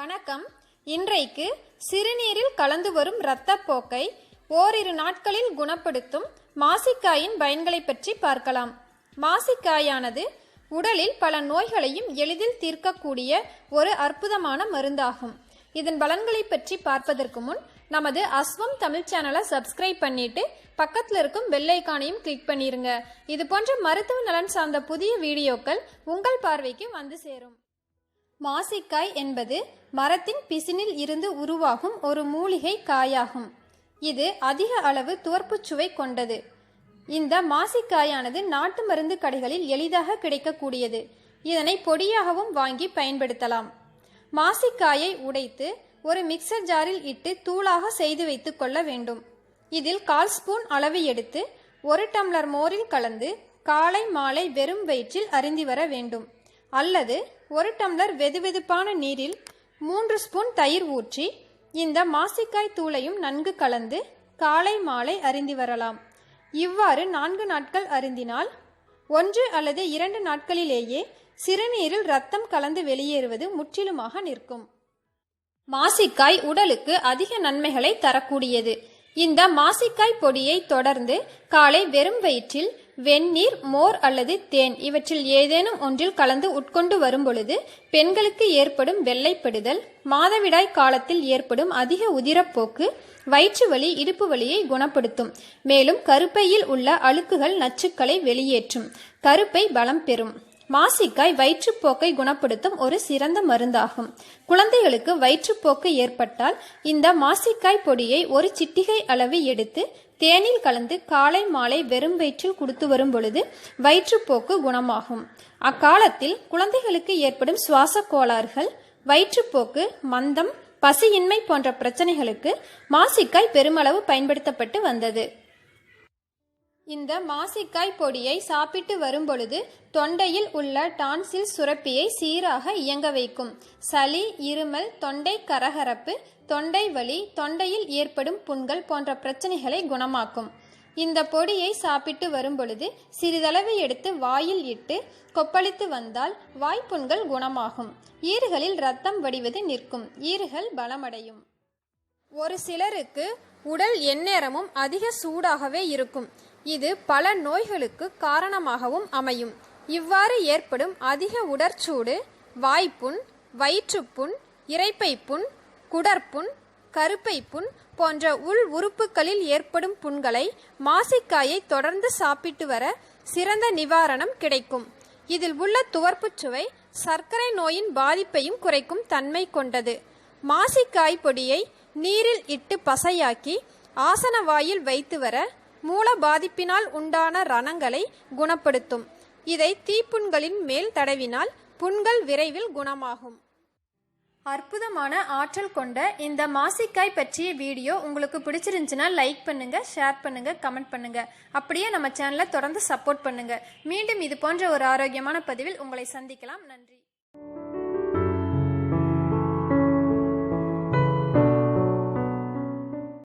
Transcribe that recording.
வணக்கம். இன்றைக்கு சிறுநீரில் கலந்து வரும் இரத்தப்போக்கை ஓரிரு நாட்களில் குணப்படுத்தும் மாசிக்காயின் பயன்களை பற்றி பார்க்கலாம். மாசிக்காயானது உடலில் பல நோய்களையும் எளிதில் தீர்க்கக்கூடிய ஒரு அற்புதமான மருந்தாகும். இதன் பலன்களை பற்றி பார்ப்பதற்கு முன் நமது அஸ்வம் தமிழ் சேனலை சப்ஸ்கிரைப் பண்ணிட்டு பக்கத்தில் இருக்கும் பெல் ஐகானையும் கிளிக் பண்ணிருங்க. இது போன்ற மருத்துவ நலன் சார்ந்த புதிய வீடியோக்கள் உங்கள் பார்வைக்கு வந்து சேரும். மாசிக்காய் என்பது மரத்தின் பிசினில் இருந்து உருவாகும் ஒரு மூலிகை காயாகும். இது அதிக அளவு துவர்ப்புச்சுவை கொண்டது. இந்த மாசிக்காயானது நாட்டு மருந்து கடைகளில் எளிதாக கிடைக்கக்கூடியது. இதனை பொடியாகவும் வாங்கி பயன்படுத்தலாம். மாசிக்காயை உடைத்து ஒரு மிக்சர் ஜாரில் இட்டு தூளாக செய்து வைத்து கொள்ள வேண்டும். இதில் 1/4 ஸ்பூன் அளவு எடுத்து 1 டம்ளர் மோரில் கலந்து காலை மாலை வெறும் வயிற்றில் அருந்தி வர வேண்டும். அல்லது 1 டம்ளர் வெதுவெதுப்பான நீரில் 3 ஸ்பூன் தயிர் ஊற்றி இந்த மாசிக்காய் தூளையும் நன்கு கலந்து காலை மாலை அருந்தி வரலாம். இவ்வாறு 4 நாட்கள் அருந்தினால் 1 அல்லது 2 நாட்களிலேயே சிறுநீரில் இரத்தம் கலந்து வெளியேறுவது முற்றிலுமாக நிற்கும். மாசிக்காய் உடலுக்கு அதிக நன்மைகளை தரக்கூடியது. இந்த மாசிக்காய் பொடியை தொடர்ந்து காலை வெறும் வயிற்றில் வெந்நீர், மோர் அல்லது தேன் இவற்றில் ஏதேனும் ஒன்றில் கலந்து உட்கொண்டு வரும் பொழுது பெண்களுக்கு ஏற்படும் வெள்ளைப்படுதல், மாதவிடாய் காலத்தில் ஏற்படும் அதிக உதிரப்போக்கு, வயிற்று வலி, இடுப்பு வலியை குணப்படுத்தும். மேலும் கருப்பையில் உள்ள அழுக்குகள், நச்சுக்களை வெளியேற்றும். கருப்பை பலம் பெறும். மாசிக்காய் வயிற்றுப்போக்கை குணப்படுத்தும் ஒரு சிறந்த மருந்தாகும். குழந்தைகளுக்கு வயிற்றுப்போக்கு ஏற்பட்டால் இந்த மாசிக்காய் பொடியை ஒரு சிட்டிகை அளவு எடுத்து தேனில் கலந்து காலை மாலை வெறும் வயிற்றில் கொடுத்து வரும் பொழுது வயிற்றுப்போக்கு குணமாகும். அக்காலத்தில் குழந்தைகளுக்கு ஏற்படும் சுவாச கோளாறுகள், வயிற்றுப்போக்கு, மந்தம், பசியின்மை போன்ற பிரச்சனைகளுக்கு மாசிக்காய் பெருமளவு பயன்படுத்தப்பட்டு வந்தது. இந்த மாசிக்காய் பொடியை சாப்பிட்டு வரும் பொழுது தொண்டையில் உள்ள டான்சில் சுரப்பியை சீராக இயங்க வைக்கும். சளி, இருமல், தொண்டை கரகரப்பு, தொண்டை வலி, தொண்டையில் ஏற்படும் புண்கள் போன்ற பிரச்சனைகளை குணமாக்கும். இந்த பொடியை சாப்பிட்டு வரும் பொழுது சிறிதளவு எடுத்து வாயில் இட்டு கொப்பளித்து வந்தால் வாய்ப்புண்கள் குணமாகும். ஈறுகளில் இரத்தம் வடிவது நிற்கும். ஈறுகள் பலமடையும். ஒரு சிலருக்கு உடல் எந்நேரமும் அதிக சூடாகவே இருக்கும். இது பல நோய்களுக்கு காரணமாகவும் அமையும். இவ்வாறு ஏற்படும் அதிக உடற்சூடு, வாய்ப்புண், வயிற்றுப்புண், இரைப்பைப்புண், குடற்புண், கருப்பைப்புண் போன்ற உள் உறுப்புகளில் ஏற்படும் புண்களை மாசிக்காயை தொடர்ந்து சாப்பிட்டு வர சிறந்த நிவாரணம் கிடைக்கும். இதில் உள்ள துவர்ப்புச்சுவை சர்க்கரை நோயின் பாதிப்பையும் குறைக்கும் தன்மை கொண்டது. மாசிக்காய் பொடியை நீரில் இட்டு பசையாக்கி ஆசன வாயில் வைத்து வர மூல பாதிப்பினால் உண்டான ரணங்களை குணப்படுத்தும். இதை தீப்புண்களின் மேல் தடவினால் புண்கள் விரைவில் குணமாகும். அற்புதமான ஆற்றல் கொண்ட இந்த மாசிக்காய் பற்றிய வீடியோ உங்களுக்கு பிடிச்சிருந்துச்சுன்னா லைக் பண்ணுங்க, ஷேர் பண்ணுங்க, கமெண்ட் பண்ணுங்க. அப்படியே நம்ம சேனலை தொடர்ந்து சப்போர்ட் பண்ணுங்க. மீண்டும் இது போன்ற ஒரு ஆரோக்கியமான பதிவில் உங்களை சந்திக்கலாம். நன்றி.